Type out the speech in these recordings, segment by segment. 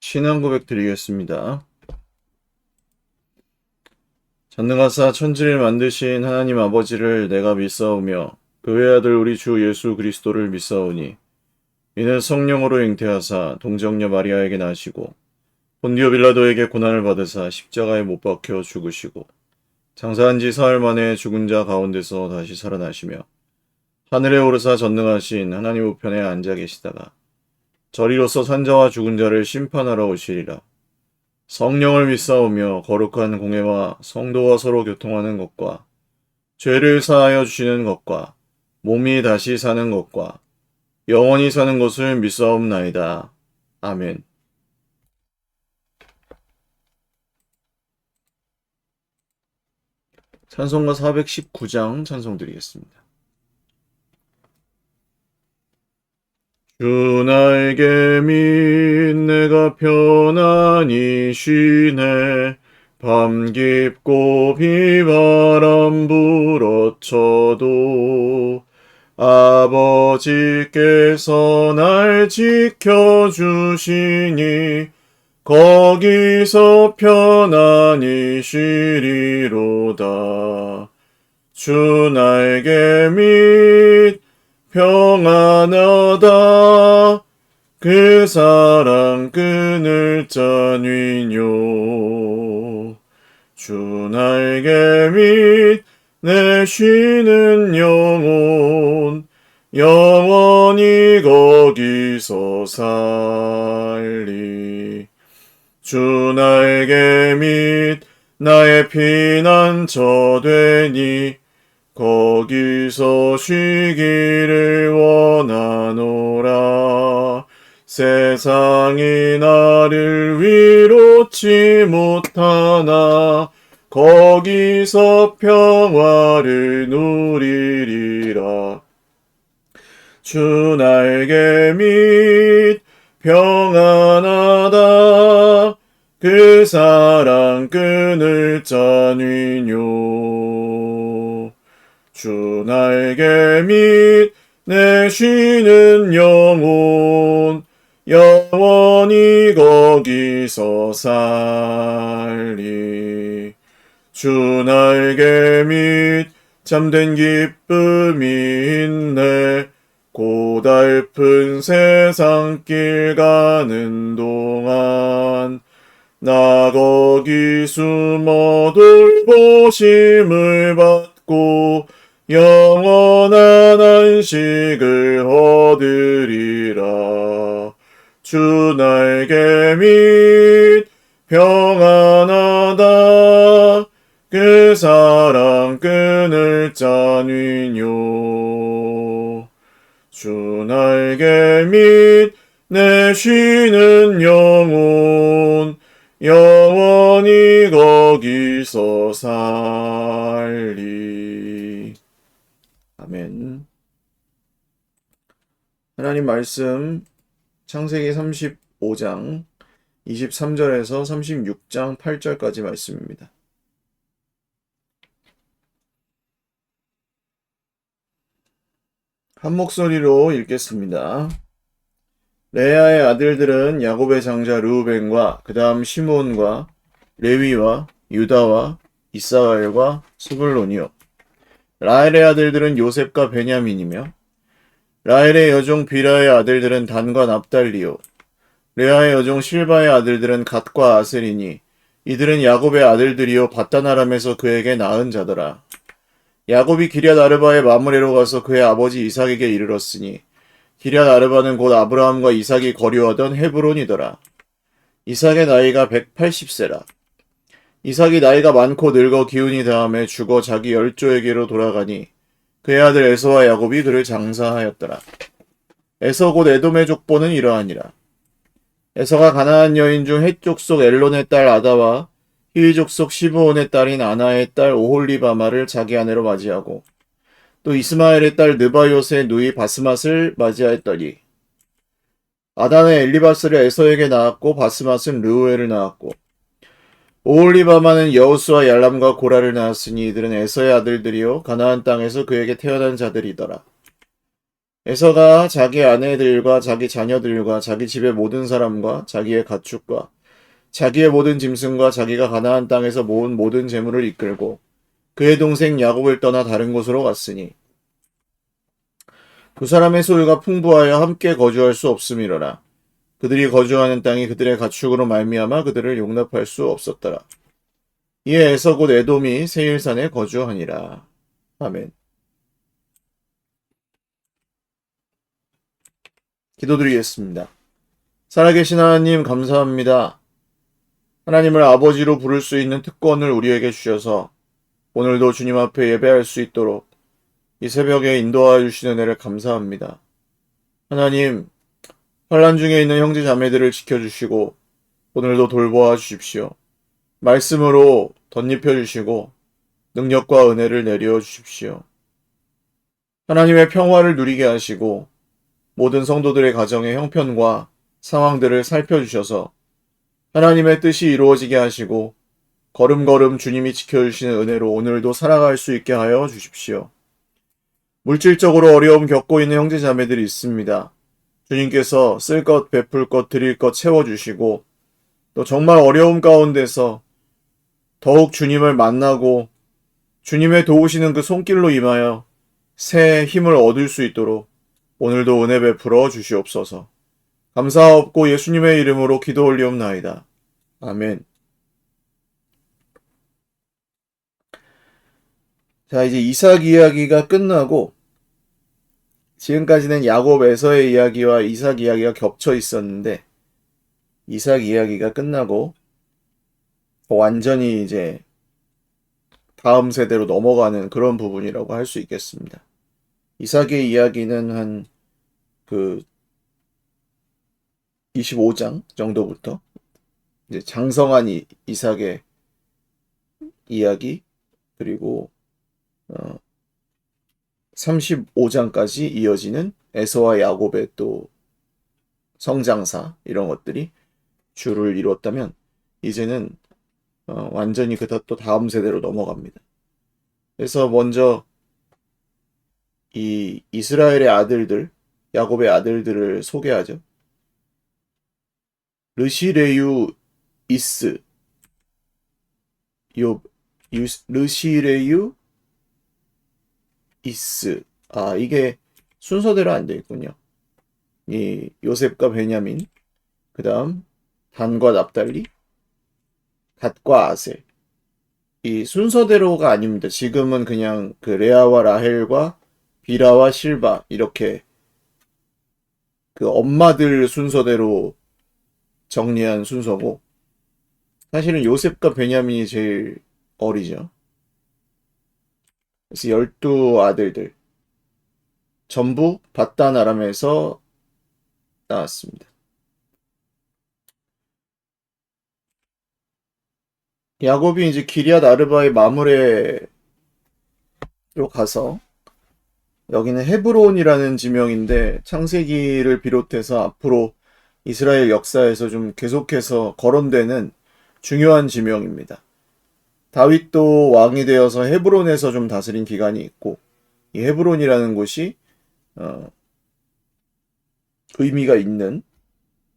신앙 고백 드리겠습니다. 전능하사 천지를 만드신 하나님 아버지를 내가 믿사오며 그 외아들 우리 주 예수 그리스도를 믿사오니 이는 성령으로 잉태하사 동정녀 마리아에게 나시고 본디오 빌라도에게 고난을 받으사 십자가에 못 박혀 죽으시고 장사한 지 사흘 만에 죽은 자 가운데서 다시 살아나시며 하늘에 오르사 전능하신 하나님 우편에 앉아 계시다가 저리로서 산자와 죽은 자를 심판하러 오시리라. 성령을 믿사오며 거룩한 공회와 성도와 서로 교통하는 것과 죄를 사하여 주시는 것과 몸이 다시 사는 것과 영원히 사는 것을 믿사옵나이다. 아멘. 찬송가 419장 찬송 드리겠습니다. 주 나에게 믿 내가 편안히 쉬네. 밤 깊고 비바람 불어쳐도 아버지께서 날 지켜주시니 거기서 편안히 쉬리로다. 주 나에게 믿 평안하다. 그 사랑 끊을 자니뇨. 주 나에게 믿 내 쉬는 영혼 영원히 거기서 살리. 주 나에게 믿 나의 피난처 되니 거기서 쉬기를 원하노라. 세상이 나를 위롭지 못하나 거기서 평화를 누리리라. 주 나에게 믿 평안하다. 그 사랑 끊을 자니뇨. 주 나에게 믿 내 쉬는 영혼 영원히 거기서 살리. 주 나에게 믿 잠든 기쁨이 있네. 고달픈 세상길 가는 동안 나 거기 숨어 돌보심을 받고 영원한 안식을 얻으리라. 주 나에게 믿 평안하다. 그 사랑 끊을 자니뇨. 주 나에게 믿 내 쉬는 영혼 영원히 거기서 살리. 아멘. 하나님 말씀 창세기 35장 23절에서 36장 8절까지 말씀입니다. 한 목소리로 읽겠습니다. 레아의 아들들은 야곱의 장자 르우벤과 그 다음 시므온과 레위와 유다와 이스라엘과 스불론이요. 라헬의 아들들은 요셉과 베냐민이며 라헬의 여종 비라의 아들들은 단과 납달리요. 레아의 여종 실바의 아들들은 갓과 아셀이니 이들은 야곱의 아들들이요 밧단 아람에서 그에게 낳은 자더라. 야곱이 기럇 아르바의 마므레로 가서 그의 아버지 이삭에게 이르렀으니 기럇 아르바는 곧 아브라함과 이삭이 거류하던 헤브론이더라. 이삭의 나이가 180세라. 이삭이 나이가 많고 늙어 기운이 다함에 죽어 자기 열조에게로 돌아가니 그의 아들 에서와 야곱이 그를 장사하였더라. 에서 곧 에돔의 족보는 이러하니라. 에서가 가나안 여인 중 헷 족속 엘론의 딸 아다와 히위 족속 시브온의 딸인 아나의 딸 오홀리바마를 자기 아내로 맞이하고 또 이스마엘의 딸 느바요스의 누이 바스맛을 맞이하였더니 아다는 엘리바스를 에서에게 낳았고 바스맛은 르우엘을 낳았고 오홀리바마는 여우스와 얄람과 고라를 낳았으니 이들은 에서의 아들들이요 가나안 땅에서 그에게 태어난 자들이더라. 에서가 자기 아내들과 자기 자녀들과 자기 집의 모든 사람과 자기의 가축과 자기의 모든 짐승과 자기가 가나안 땅에서 모은 모든 재물을 이끌고 그의 동생 야곱을 떠나 다른 곳으로 갔으니 두 사람의 소유가 풍부하여 함께 거주할 수 없음이로라. 그들이 거주하는 땅이 그들의 가축으로 말미암아 그들을 용납할 수 없었더라. 이에 에서 곧 에돔이 세일산에 거주하니라. 아멘. 기도드리겠습니다. 살아계신 하나님 감사합니다. 하나님을 아버지로 부를 수 있는 특권을 우리에게 주셔서 오늘도 주님 앞에 예배할 수 있도록 이 새벽에 인도하여 주시는 은혜를 감사합니다. 하나님, 환난 중에 있는 형제 자매들을 지켜주시고 오늘도 돌보아 주십시오. 말씀으로 덧입혀 주시고 능력과 은혜를 내려 주십시오. 하나님의 평화를 누리게 하시고 모든 성도들의 가정의 형편과 상황들을 살펴주셔서 하나님의 뜻이 이루어지게 하시고 걸음걸음 주님이 지켜주시는 은혜로 오늘도 살아갈 수 있게 하여 주십시오. 물질적으로 어려움 겪고 있는 형제 자매들이 있습니다. 주님께서 쓸 것, 베풀 것, 드릴 것 채워주시고 또 정말 어려움 가운데서 더욱 주님을 만나고 주님의 도우시는 그 손길로 임하여 새 힘을 얻을 수 있도록 오늘도 은혜 베풀어 주시옵소서. 감사하옵고 예수님의 이름으로 기도 올리옵나이다. 아멘. 자, 이제 이삭 이야기가 끝나고 지금까지는 야곱 에서의 이야기와 이삭 이야기가 겹쳐 있었는데 이삭 이야기가 끝나고 완전히 이제 다음 세대로 넘어가는 그런 부분이라고 할 수 있겠습니다. 이삭의 이야기는 한 그 25장 정도부터 이제 장성한 이삭의 이야기 그리고 35장까지 이어지는 에서와 야곱의 또 성장사 이런 것들이 주를 이뤘다면 이제는 완전히 또 다음 세대로 넘어갑니다. 그래서 먼저 이 이스라엘의 아들들, 야곱의 아들들을 소개하죠. 르시레유 이스, 르시레유 이스. 아, 이게 순서대로 안 돼 있군요. 이 요셉과 베냐민, 그 다음 단과 납달리, 갓과 아셀. 이 순서대로가 아닙니다. 지금은 그냥 그 레아와 라헬과 비라와 실바 이렇게 그 엄마들 순서대로 정리한 순서고 사실은 요셉과 베냐민이 제일 어리죠. 그래서 12아들들 전부 밧단 아람에서 나왔습니다. 야곱이 이제 기럇 아르바의 마므레로 가서 여기는 헤브론이라는 지명인데 창세기를 비롯해서 앞으로 이스라엘 역사에서 좀 계속해서 거론되는 중요한 지명입니다. 다윗도 왕이 되어서 헤브론에서 좀 다스린 기간이 있고 이 헤브론이라는 곳이 의미가 있는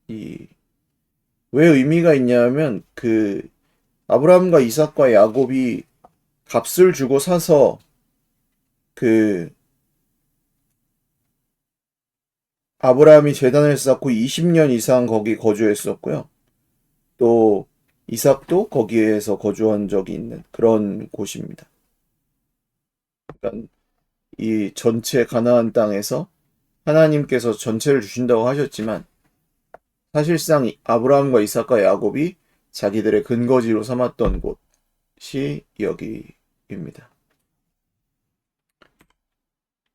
왜 의미가 있냐면 그 아브라함과 이삭과 야곱이 값을 주고 사서 그 아브라함이 제단을 쌓고 20년 이상 거기 거주했었고요. 또 이삭도 거기에서 거주한 적이 있는 그런 곳입니다. 그러니까 이 전체 가나안 땅에서 하나님께서 전체를 주신다고 하셨지만 사실상 아브라함과 이삭과 야곱이 자기들의 근거지로 삼았던 곳이 여기입니다.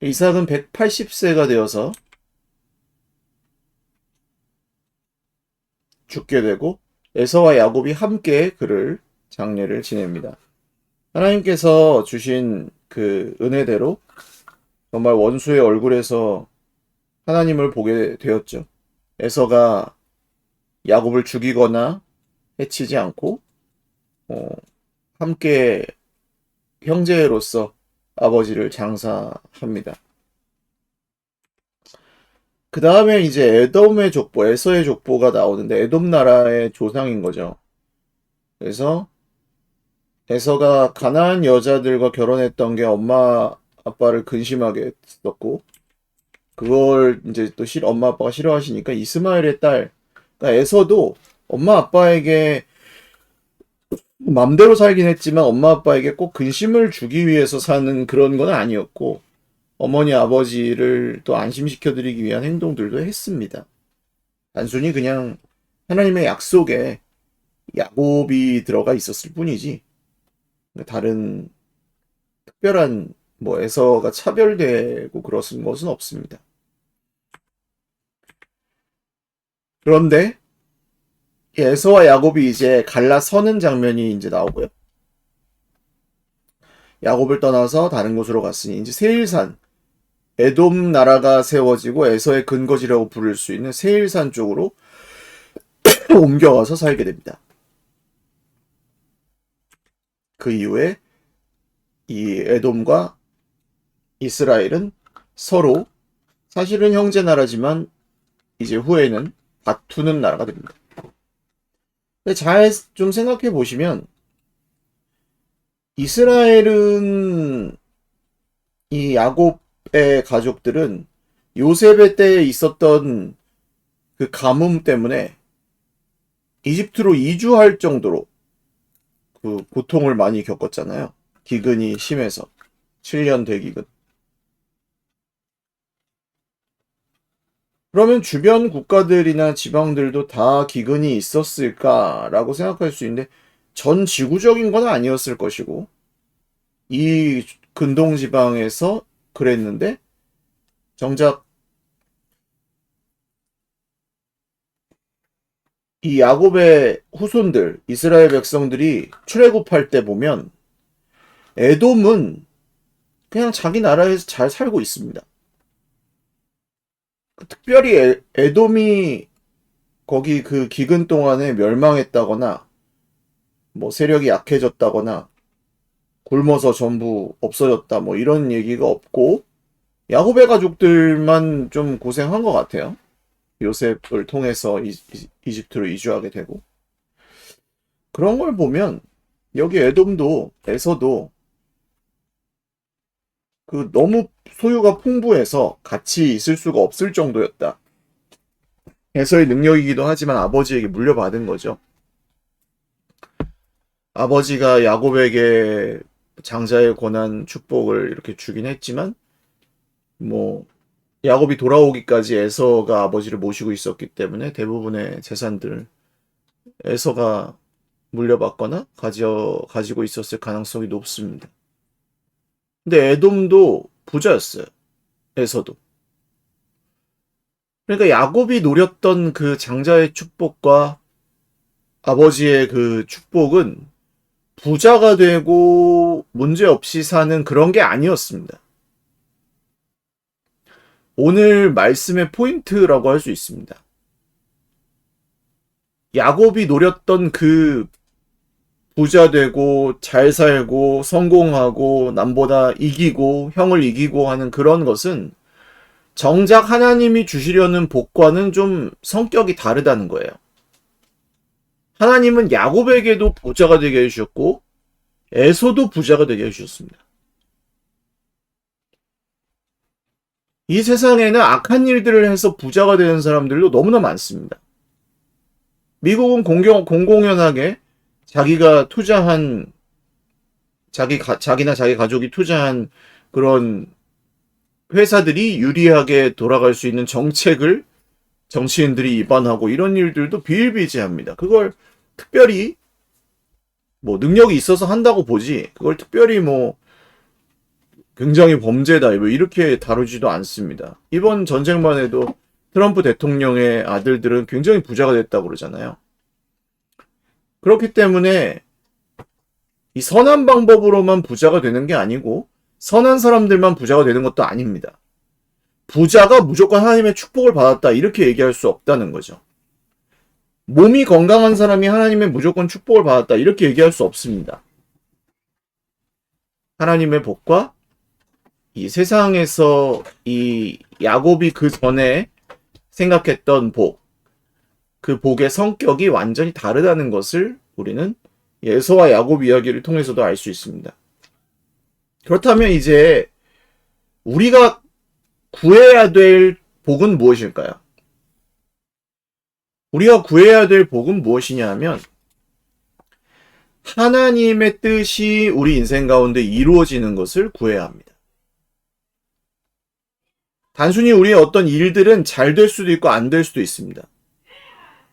이삭은 180세가 되어서 죽게 되고 에서와 야곱이 함께 그를 장례를 지냅니다. 하나님께서 주신 그 은혜대로 정말 원수의 얼굴에서 하나님을 보게 되었죠. 에서가 야곱을 죽이거나 해치지 않고 함께 형제로서 아버지를 장사합니다. 그 다음에 이제 에돔의 족보, 에서의 족보가 나오는데 에돔 나라의 조상인 거죠. 그래서 에서가 가나안 여자들과 결혼했던 게 엄마 아빠를 근심하게 했었고 그걸 이제 또 엄마 아빠가 싫어하시니까 이스마엘의 딸, 그러니까 에서도 엄마 아빠에게 맘대로 살긴 했지만 엄마 아빠에게 꼭 근심을 주기 위해서 사는 그런 건 아니었고 어머니 아버지를 또 안심시켜드리기 위한 행동들도 했습니다. 단순히 그냥 하나님의 약속에 야곱이 들어가 있었을 뿐이지 다른 특별한 뭐 에서가 차별되고 그런 것은 없습니다. 그런데 에서와 야곱이 이제 갈라서는 장면이 이제 나오고요. 야곱을 떠나서 다른 곳으로 갔으니 이제 세일산, 에돔 나라가 세워지고 에서의 근거지라고 부를 수 있는 세일산 쪽으로 옮겨가서 살게 됩니다. 그 이후에 이 에돔과 이스라엘은 서로 사실은 형제 나라지만 이제 후에는 다투는 나라가 됩니다. 잘 좀 생각해 보시면 이스라엘은 이 야곱의 가족들은 요셉의 때에 있었던 그 가뭄 때문에 이집트로 이주할 정도로 그 고통을 많이 겪었잖아요. 기근이 심해서 7년 대기근. 그러면 주변 국가들이나 지방들도 다 기근이 있었을까라고 생각할 수 있는데 전 지구적인 건 아니었을 것이고 이 근동 지방에서 그랬는데 정작 이 야곱의 후손들 이스라엘 백성들이 출애굽할 때 보면 에돔은 그냥 자기 나라에서 잘 살고 있습니다. 특별히 에돔이 거기 그 기근 동안에 멸망했다거나 뭐 세력이 약해졌다거나 굶어서 전부 없어졌다 뭐 이런 얘기가 없고 야곱의 가족들만 좀 고생한 것 같아요. 요셉을 통해서 이집트로 이주하게 되고 그런 걸 보면 여기 에서도 그 너무 소유가 풍부해서 같이 있을 수가 없을 정도였다. 에서의 능력이기도 하지만 아버지에게 물려받은 거죠. 아버지가 야곱에게 장자의 권한 축복을 이렇게 주긴 했지만 뭐 야곱이 돌아오기까지 에서가 아버지를 모시고 있었기 때문에 대부분의 재산들 에서가 물려받거나 가지고 있었을 가능성이 높습니다. 근데 에돔도 부자였어요. 에서도. 그러니까 야곱이 노렸던 그 장자의 축복과 아버지의 그 축복은 부자가 되고 문제없이 사는 그런 게 아니었습니다. 오늘 말씀의 포인트라고 할 수 있습니다. 야곱이 노렸던 그 부자 되고 잘 살고 성공하고 남보다 이기고 형을 이기고 하는 그런 것은 정작 하나님이 주시려는 복과는 좀 성격이 다르다는 거예요. 하나님은 야곱에게도 부자가 되게 해주셨고 에서도 부자가 되게 해주셨습니다. 이 세상에는 악한 일들을 해서 부자가 되는 사람들도 너무나 많습니다. 미국은 공공연하게 자기가 투자한 자기나 자기 가족이 투자한 그런 회사들이 유리하게 돌아갈 수 있는 정책을 정치인들이 입안하고 이런 일들도 비일비재합니다. 그걸 특별히 뭐 능력이 있어서 한다고 보지 그걸 특별히 뭐 굉장히 범죄다 뭐 이렇게 다루지도 않습니다. 이번 전쟁만 해도 트럼프 대통령의 아들들은 굉장히 부자가 됐다고 그러잖아요. 그렇기 때문에 이 선한 방법으로만 부자가 되는 게 아니고 선한 사람들만 부자가 되는 것도 아닙니다. 부자가 무조건 하나님의 축복을 받았다 이렇게 얘기할 수 없다는 거죠. 몸이 건강한 사람이 하나님의 무조건 축복을 받았다 이렇게 얘기할 수 없습니다. 하나님의 복과 이 세상에서 이 야곱이 그 전에 생각했던 복, 그 복의 성격이 완전히 다르다는 것을 우리는 에서와 야곱 이야기를 통해서도 알 수 있습니다. 그렇다면 이제 우리가 구해야 될 복은 무엇일까요? 우리가 구해야 될 복은 무엇이냐 하면 하나님의 뜻이 우리 인생 가운데 이루어지는 것을 구해야 합니다. 단순히 우리의 어떤 일들은 잘 될 수도 있고 안 될 수도 있습니다.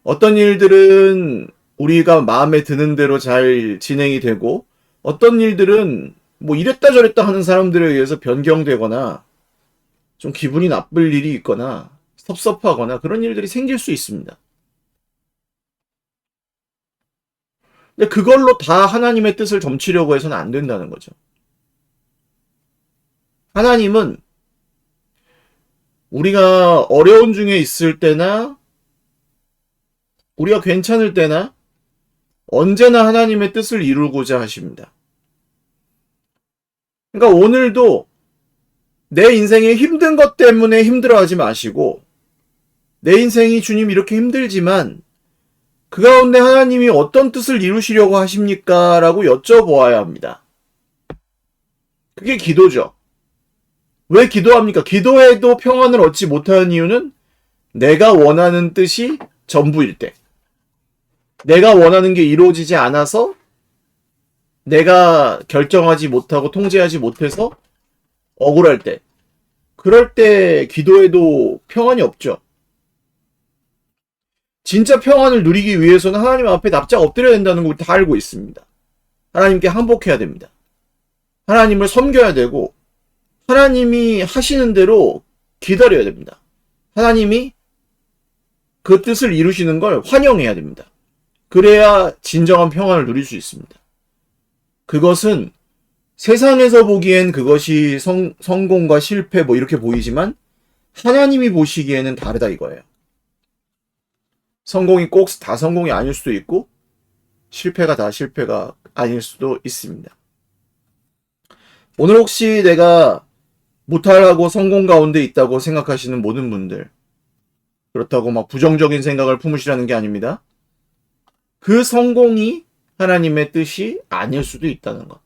어떤 일들은 우리가 마음에 드는 대로 잘 진행이 되고 어떤 일들은 뭐 이랬다 저랬다 하는 사람들에 의해서 변경되거나 좀 기분이 나쁠 일이 있거나 섭섭하거나 그런 일들이 생길 수 있습니다. 근데 그걸로 다 하나님의 뜻을 점치려고 해서는 안 된다는 거죠. 하나님은 우리가 어려운 중에 있을 때나 우리가 괜찮을 때나 언제나 하나님의 뜻을 이루고자 하십니다. 그러니까 오늘도 내 인생에 힘든 것 때문에 힘들어하지 마시고 내 인생이 주님 이렇게 힘들지만 그 가운데 하나님이 어떤 뜻을 이루시려고 하십니까? 라고 여쭤보아야 합니다. 그게 기도죠. 왜 기도합니까? 기도해도 평안을 얻지 못하는 이유는 내가 원하는 뜻이 전부일 때. 내가 원하는 게 이루어지지 않아서 내가 결정하지 못하고 통제하지 못해서 억울할 때. 그럴 때 기도해도 평안이 없죠. 진짜 평안을 누리기 위해서는 하나님 앞에 납작 엎드려야 된다는 걸 다 알고 있습니다. 하나님께 항복해야 됩니다. 하나님을 섬겨야 되고 하나님이 하시는 대로 기다려야 됩니다. 하나님이 그 뜻을 이루시는 걸 환영해야 됩니다. 그래야 진정한 평안을 누릴 수 있습니다. 그것은 세상에서 보기엔 그것이 성공과 실패 뭐 이렇게 보이지만 하나님이 보시기에는 다르다 이거예요. 성공이 꼭 다 성공이 아닐 수도 있고 실패가 다 실패가 아닐 수도 있습니다. 오늘 혹시 내가 무탈하고 성공 가운데 있다고 생각하시는 모든 분들, 그렇다고 막 부정적인 생각을 품으시라는 게 아닙니다. 그 성공이 하나님의 뜻이 아닐 수도 있다는 것.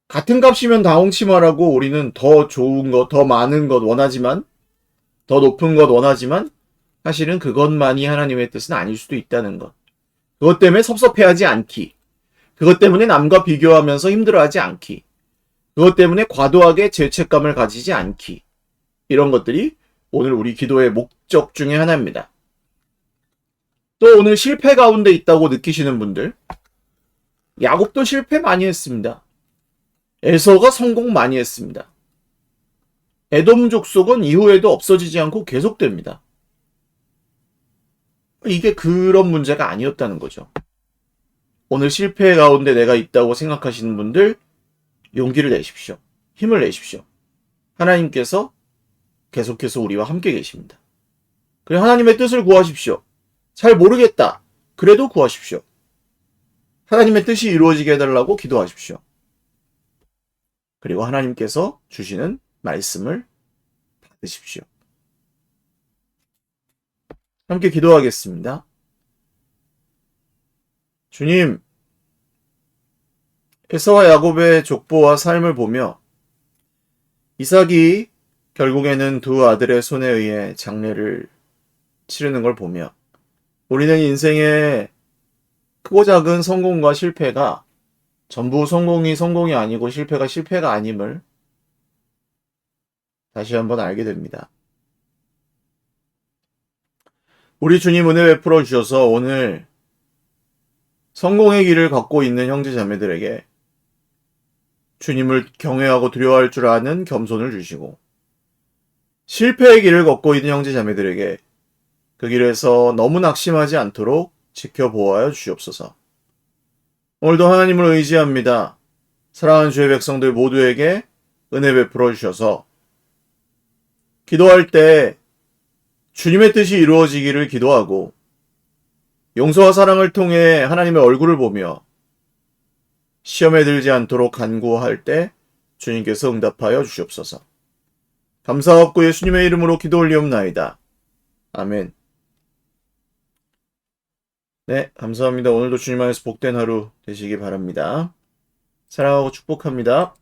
같은 값이면 다 옹치마라고 우리는 더 좋은 것, 더 많은 것 원하지만, 더 높은 것 원하지만 사실은 그것만이 하나님의 뜻은 아닐 수도 있다는 것. 그것 때문에 섭섭해하지 않기. 그것 때문에 남과 비교하면서 힘들어하지 않기. 그것 때문에 과도하게 죄책감을 가지지 않기. 이런 것들이 오늘 우리 기도의 목적 중에 하나입니다. 또 오늘 실패 가운데 있다고 느끼시는 분들, 야곱도 실패 많이 했습니다. 에서가 성공 많이 했습니다. 에돔 족속은 이후에도 없어지지 않고 계속됩니다. 이게 그런 문제가 아니었다는 거죠. 오늘 실패 가운데 내가 있다고 생각하시는 분들 용기를 내십시오. 힘을 내십시오. 하나님께서 계속해서 우리와 함께 계십니다. 그래 하나님의 뜻을 구하십시오. 잘 모르겠다. 그래도 구하십시오. 하나님의 뜻이 이루어지게 해달라고 기도하십시오. 그리고 하나님께서 주시는 말씀을 받으십시오. 함께 기도하겠습니다. 주님, 에서와 야곱의 족보와 삶을 보며 이삭이 결국에는 두 아들의 손에 의해 장례를 치르는 걸 보며 우리는 인생의 크고 작은 성공과 실패가 전부 성공이 아니고 실패가 아님을 다시 한번 알게 됩니다. 우리 주님 은혜 베풀어 주셔서 오늘 성공의 길을 걷고 있는 형제 자매들에게 주님을 경외하고 두려워할 줄 아는 겸손을 주시고 실패의 길을 걷고 있는 형제 자매들에게 그 길에서 너무 낙심하지 않도록 지켜보아여 주시옵소서. 오늘도 하나님을 의지합니다. 사랑하는 주의 백성들 모두에게 은혜 베풀어 주셔서 기도할 때 주님의 뜻이 이루어지기를 기도하고 용서와 사랑을 통해 하나님의 얼굴을 보며 시험에 들지 않도록 간구할 때 주님께서 응답하여 주시옵소서. 감사하옵고 예수님의 이름으로 기도 올리옵나이다. 아멘. 네, 감사합니다. 오늘도 주님 안에서 복된 하루 되시기 바랍니다. 사랑하고 축복합니다.